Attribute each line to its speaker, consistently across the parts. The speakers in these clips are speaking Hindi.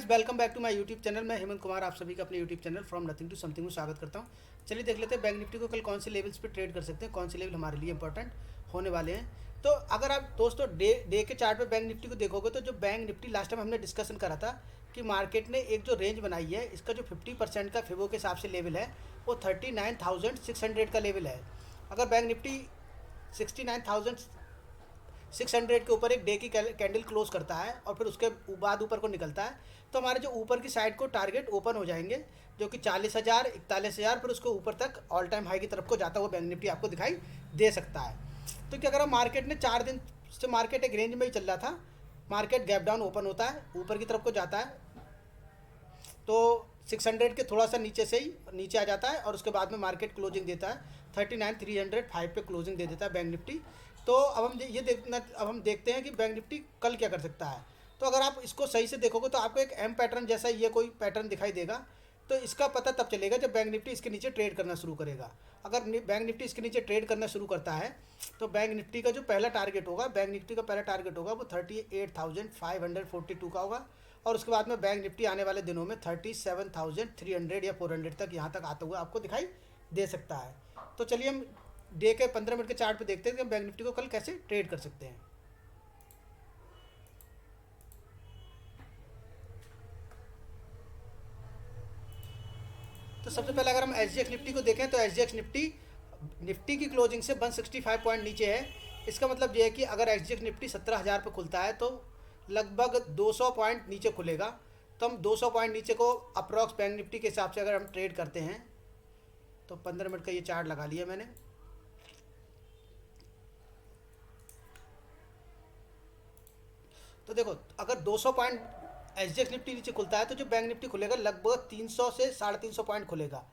Speaker 1: Friends, welcome back to my YouTube channel. मैं हेमंत कुमार आप सभी का अपने YouTube channel from nothing to something में स्वागत करता हूं। चलिए देख लेते हैं बैंक निफ्टी को कल कौन से लेवल्स पे ट्रेड कर सकते हैं, कौन से लेवल हमारे लिए इंपॉर्टेंट होने वाले हैं। तो अगर आप दोस्तों डे के चार्ट पे बैंक निफ्टी को देखोगे तो जो बैंक निफ्टी लास्ट टाइम हमने डिस्कशन करा था कि मार्केट ने एक जो रेंज बनाई है, इसका जो 50% का फिबो के हिसाब से लेवल है वो 39,600 का लेवल है। अगर बैंक निफ्टी 69,600 के ऊपर एक डे की कैंडल क्लोज करता है और फिर उसके बाद ऊपर को निकलता है तो हमारे जो ऊपर की साइड को टारगेट ओपन हो जाएंगे, जो कि 40,000 41,000 फिर उसके ऊपर तक ऑल टाइम हाई की तरफ को जाता हुआ बैंक निफ्टी आपको दिखाई दे सकता है। तो क्या करा, मार्केट ने 4 दिन से मार्केट एक रेंज में ही चल रहा था। मार्केट गैप डाउन ओपन होता है, ऊपर की तरफ को जाता है तो 600 के थोड़ा सा नीचे से ही नीचे आ जाता है और उसके बाद में मार्केट क्लोजिंग देता है 39,305 पे क्लोजिंग दे देता है बैंक निफ्टी। तो अब हम देखते हैं कि बैंक निफ्टी कल क्या कर सकता है। तो अगर आप इसको सही से देखोगे तो आपको एक एम पैटर्न जैसा ये कोई पैटर्न दिखाई देगा। तो इसका पता तब चलेगा जब बैंक निफ्टी इसके नीचे ट्रेड करना शुरू करेगा। अगर बैंक निफ्टी इसके नीचे ट्रेड करना शुरू करता है तो बैंक निफ्टी का जो पहला टारगेट होगा, बैंक निफ्टी का पहला टारगेट होगा वो 38,542 का होगा और उसके बाद में बैंक निफ्टी आने वाले दिनों में 37,300 या 400 तक यहाँ तक आता हुआ आपको दिखाई दे सकता है। तो चलिए हम डे के 15 मिनट के चार्ट पे देखते हैं कि हम बैंक निफ्टी को कल कैसे ट्रेड कर सकते हैं। तो सबसे पहले अगर हम एसजीएक्स निफ्टी को देखें तो एसजीएक्स निफ्टी की क्लोजिंग से 165 पॉइंट नीचे है। इसका मतलब ये है कि अगर एसजीएक्स निफ्टी 17,000 पे खुलता है तो लगभग 200 पॉइंट नीचे खुलेगा। तो हम 200 पॉइंट नीचे को अप्रॉक्स बैंक निफ्टी के हिसाब से अगर हम ट्रेड करते हैं तो 15 मिनट का ये चार्ट लगा लिया मैंने। तो देखो, अगर 200 पॉइंट एसजीएक्स निफ्टी नीचे खुलता है तो जो बैंक निफ्टी खुलेगा लगभग 300 से 350 पॉइंट खुलेगा।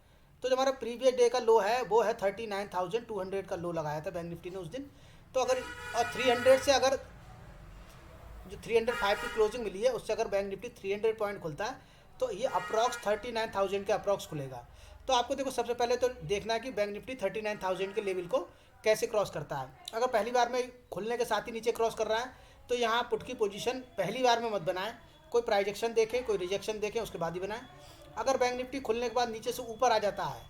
Speaker 1: तो जो हमारा प्रीवियस डे का लो है वो है 39,200 का लो लगाया था बैंक निफ्टी ने उस दिन। तो अगर और 300 से अगर जो 305 की क्लोजिंग मिली है उससे अगर बैंक निफ्टी 300 पॉइंट खुलता है तो ये अप्रॉक्स 39,000 के अप्रॉक्स खुलेगा। तो आपको देखो, सबसे पहले तो देखना है कि बैंक निफ्टी 39,000 के लेवल को कैसे क्रॉस करता है। अगर पहली बार में खुलने के साथ ही नीचे क्रॉस कर रहा है तो यहाँ पुट की पोजीशन पहली बार में मत बनाएं, कोई प्राइजेक्शन देखें, कोई रिजेक्शन देखें, उसके बाद ही बनाएं। अगर बैंक निफ्टी खुलने के बाद नीचे से ऊपर आ जाता है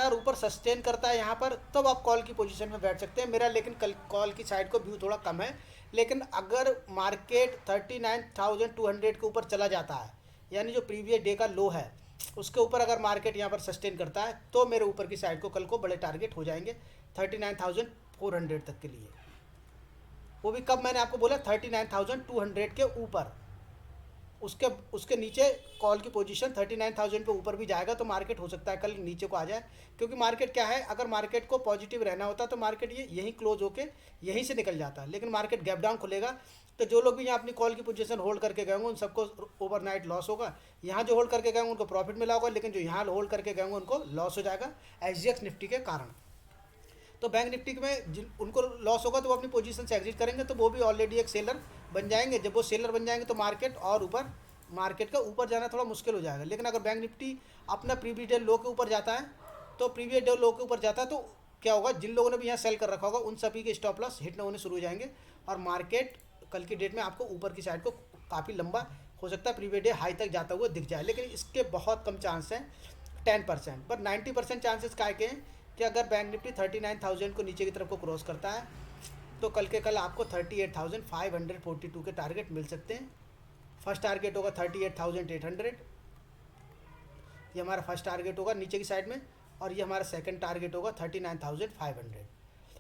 Speaker 1: और ऊपर सस्टेन करता है यहाँ पर, तब आप कॉल की पोजीशन में बैठ सकते हैं। मेरा लेकिन कल कॉल की साइड को व्यू थोड़ा कम है, लेकिन अगर मार्केट 39,200 के ऊपर चला जाता है, यानी जो प्रीवियस डे का लो है उसके ऊपर अगर मार्केट यहाँ पर सस्टेन करता है तो मेरे ऊपर की साइड को कल को बड़े टारगेट हो जाएंगे 39,400 तक के लिए। वो भी कब, मैंने आपको बोला 39,200 के ऊपर। उसके उसके नीचे कॉल की पोजीशन 39,000 पे ऊपर भी जाएगा तो मार्केट हो सकता है कल नीचे को आ जाए। क्योंकि मार्केट क्या है, अगर मार्केट को पॉजिटिव रहना होता तो मार्केट ये यहीं क्लोज होके यहीं से निकल जाता, लेकिन मार्केट गैप डाउन खुलेगा। तो जो लोग भी यहाँ अपनी कॉल की पोजीशन होल्ड करके गए होंगे उन सबको ओवरनाइट लॉस होगा। यहाँ जो होल्ड करके गए होंगे उनको प्रॉफिट मिला होगा, लेकिन जो यहाँ होल्ड करके गए होंगे उनको लॉस हो जाएगा एसजीएक्स निफ्टी के कारण। तो बैंक निफ्टी में जिन उनको लॉस होगा तो वो अपनी पोजीशन से एग्जिट करेंगे, तो वो भी ऑलरेडी एक सेलर बन जाएंगे। जब वो सेलर बन जाएंगे तो मार्केट का ऊपर जाना थोड़ा मुश्किल हो जाएगा। लेकिन अगर बैंक निफ्टी अपना प्रीवियस डे लो के ऊपर जाता है तो क्या होगा, जिन लोगों ने भी यहाँ सेल कर रखा होगा उन सभी के स्टॉप लॉस हिट न होने शुरू हो जाएंगे और मार्केट कल की डेट में आपको ऊपर की साइड को काफ़ी लंबा हो सकता है प्रीवियस डे हाई तक जाता हुआ दिख जाए। लेकिन इसके बहुत कम चांस हैं, 10%, पर 90% चांसेस क्या के हैं कि अगर बैंक निफ्टी 39,000 को नीचे की तरफ को क्रॉस करता है तो कल आपको 38,542 के टारगेट मिल सकते हैं। फर्स्ट टारगेट होगा 38,800, ये हमारा फर्स्ट टारगेट होगा नीचे की साइड में, और ये हमारा सेकंड टारगेट होगा 39,500।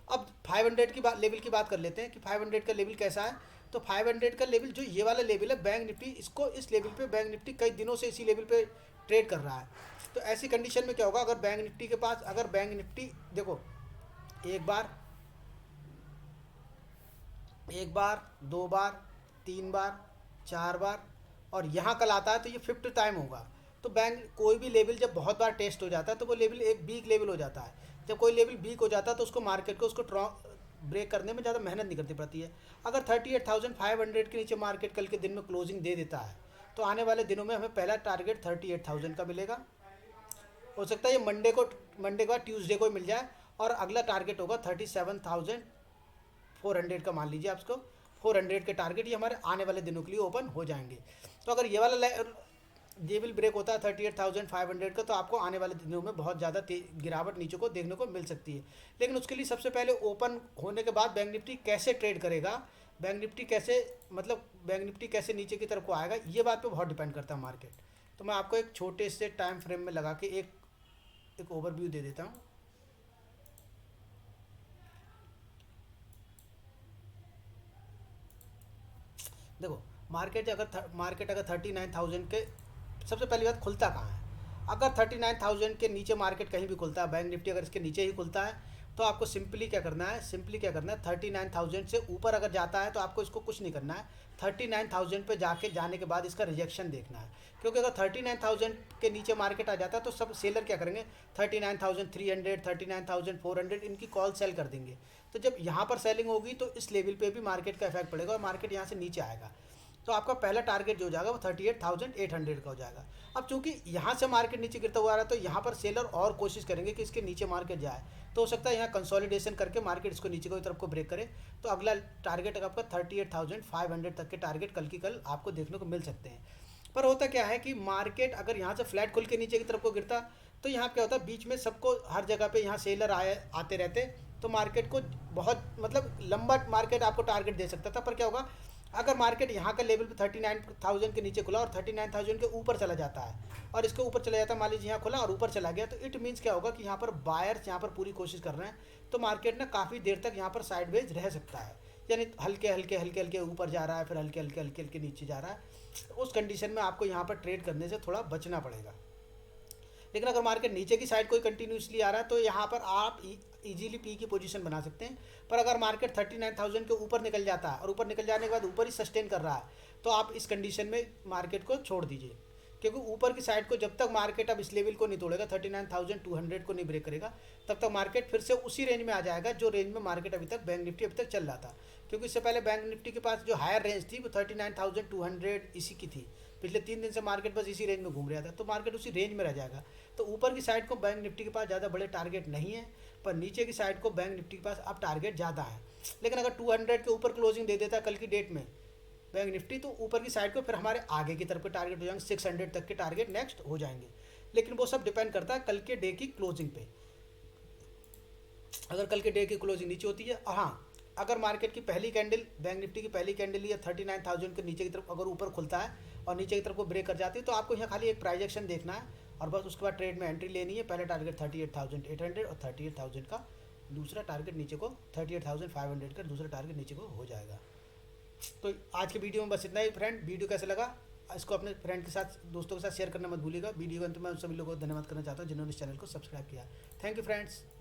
Speaker 1: अब 500 की लेवल की बात कर लेते हैं कि 500 का लेवल कैसा है। तो 500 का लेवल जो ये वाला लेवल है, बैंक निफ्टी इसको इस लेवल पे बैंक निफ्टी कई दिनों से इसी लेवल पे ट्रेड कर रहा है। तो ऐसी कंडीशन में क्या होगा, अगर बैंक निफ्टी के पास, अगर बैंक निफ्टी देखो एक बार 2 बार 3 बार 4 बार और यहाँ कल आता है तो ये 5th टाइम होगा। तो बैंक कोई भी लेवल जब बहुत बार टेस्ट हो जाता है तो वो लेवल एक वीक लेवल हो जाता है। जब कोई लेवल वीक हो जाता है तो उसको मार्केट को उसको ब्रेक करने में ज़्यादा मेहनत नहीं करनी पड़ती है। अगर 38,500 के नीचे मार्केट कल के दिन में क्लोजिंग दे देता है तो आने वाले दिनों में हमें पहला टारगेट 38,000 का मिलेगा। हो सकता है ये मंडे के बाद ट्यूसडे को मिल जाए और अगला टारगेट होगा 37,400 का, मान लीजिए आप इसको 400 के टारगेट ये हमारे आने वाले दिनों के लिए ओपन हो जाएंगे। तो अगर ये वाला ये विल ब्रेक होता है 38,500 का, तो आपको आने वाले दिनों में बहुत ज़्यादा गिरावट नीचे को देखने को मिल सकती है। लेकिन उसके लिए सबसे पहले ओपन होने के बाद बैंक निफ्टी कैसे ट्रेड करेगा, बैंक निफ्टी कैसे मतलब बैंक निफ्टी कैसे नीचे की तरफ को आएगा, ये बात पे बहुत डिपेंड करता है मार्केट। तो मैं आपको एक छोटे से टाइम फ्रेम में लगा के एक ओवरव्यू दे देता हूँ। देखो मार्केट अगर 39,000 के, सबसे पहली बात खुलता कहाँ है। अगर 39,000 के नीचे मार्केट कहीं भी खुलता है, बैंक निफ्टी अगर इसके नीचे ही खुलता है, तो आपको सिंपली क्या करना है, 39,000 से ऊपर अगर जाता है तो आपको इसको कुछ नहीं करना है। 39,000 पे जाने के बाद इसका रिजेक्शन देखना है, क्योंकि अगर 39,000 के नीचे मार्केट आ जाता है तो सब सेलर क्या करेंगे, 39,300 39,400 इनकी कॉल सेल कर देंगे। तो जब यहाँ पर सेलिंग होगी तो इस लेवल पे भी मार्केट का इफेक्ट पड़ेगा और मार्केट यहाँ से नीचे आएगा। तो आपका पहला टारगेट जो हो जाएगा वो 38,800 का हो जाएगा। अब चूंकि यहाँ से मार्केट नीचे गिरता हुआ आ रहा है, तो यहाँ पर सेलर और कोशिश करेंगे कि इसके नीचे मार्केट जाए। तो हो सकता है यहाँ कंसोलिडेशन करके मार्केट इसको नीचे की तरफ को ब्रेक करे, तो अगला टारगेट आपका 38,500 तक के टारगेट कल आपको देखने को मिल सकते हैं। पर होता क्या है कि मार्केट अगर यहाँ से फ्लैट खुल के नीचे की तरफ को गिरता, तो यहाँ क्या होता है, बीच में सबको हर जगह पे यहाँ सेलर आते रहते, तो मार्केट को बहुत मतलब लंबा मार्केट आपको टारगेट दे सकता था। पर क्या होगा, अगर मार्केट यहाँ का लेवल पे 39,000 के नीचे खुला और 39,000 के ऊपर चला जाता है, और इसके ऊपर चला जाता है, मान लीजिए यहाँ खुला और ऊपर चला गया, तो इट मीन्स क्या होगा कि यहाँ पर बायर्स यहाँ पर पूरी कोशिश कर रहे हैं, तो मार्केट ना काफ़ी देर तक यहाँ पर साइडवेज रह सकता है। यानी हल्के ऊपर जा रहा है, फिर हल्के नीचे जा रहा है। उस कंडीशन में आपको यहाँ पर ट्रेड करने से थोड़ा बचना पड़ेगा। लेकिन अगर मार्केट नीचे की साइड कोई कंटिन्यूसली आ रहा है, तो यहाँ पर आप इजीली पी की पोजीशन बना सकते हैं। पर अगर मार्केट 39,000 के ऊपर निकल जाता है और ऊपर निकल जाने के बाद ऊपर ही सस्टेन कर रहा है, तो आप इस कंडीशन में मार्केट को छोड़ दीजिए, क्योंकि ऊपर की साइड को जब तक मार्केट अब इस लेवल को नहीं तोड़ेगा, 39,200 को नहीं ब्रेक करेगा, तब तक मार्केट फिर से उसी रेंज में आ जाएगा जो रेंज में मार्केट अभी तक बैंक निफ्टी अभी तक चल रहा था। क्योंकि इससे पहले बैंक निफ्टी के पास जो हायर रेंज थी वो 39,200 इसी की थी। पिछले 3 दिन से मार्केट बस इसी रेंज में घूम रहा था, तो मार्केट उसी रेंज में रह जाएगा। तो ऊपर की साइड को बैंक निफ्टी के पास ज़्यादा बड़े टारगेट नहीं है, पर नीचे की साइड को बैंक निफ्टी के पास अब टारगेट ज़्यादा है। लेकिन अगर 200 के ऊपर क्लोजिंग दे देता है कल की डेट में बैंक निफ्टी, तो ऊपर की साइड को फिर हमारे आगे की तरफ के टारगेट हो जाएंगे, 600 तक के टारगेट नेक्स्ट हो जाएंगे। लेकिन वो सब डिपेंड करता है कल के डे की क्लोजिंग पे। अगर कल के डे की क्लोजिंग नीचे होती है, हाँ, अगर मार्केट की पहली कैंडल, बैंक निफ्टी की पहली कैंडल या 39,000 के नीचे की तरफ अगर ऊपर खुलता है और नीचे की तरफ को ब्रेक कर जाती है, तो आपको यहाँ खाली एक प्राइजेक्शन देखना है और बस उसके बाद ट्रेड में एंट्री लेनी है। पहला टारगेट 38,800 और 38,000 का दूसरा टारगेट नीचे को 38,500 का दूसरा टारगेट नीचे को हो जाएगा। तो आज के वीडियो में बस इतना ही फ्रेंड। वीडियो कैसा लगा इसको अपने फ्रेंड के साथ, दोस्तों के साथ शेयर करना मत भूलिएगा। वीडियो के अंत में उन सभी लोगों को धन्यवाद करना चाहता हूँ जिन्होंने इस चैनल को सब्सक्राइब किया। Thank you friends.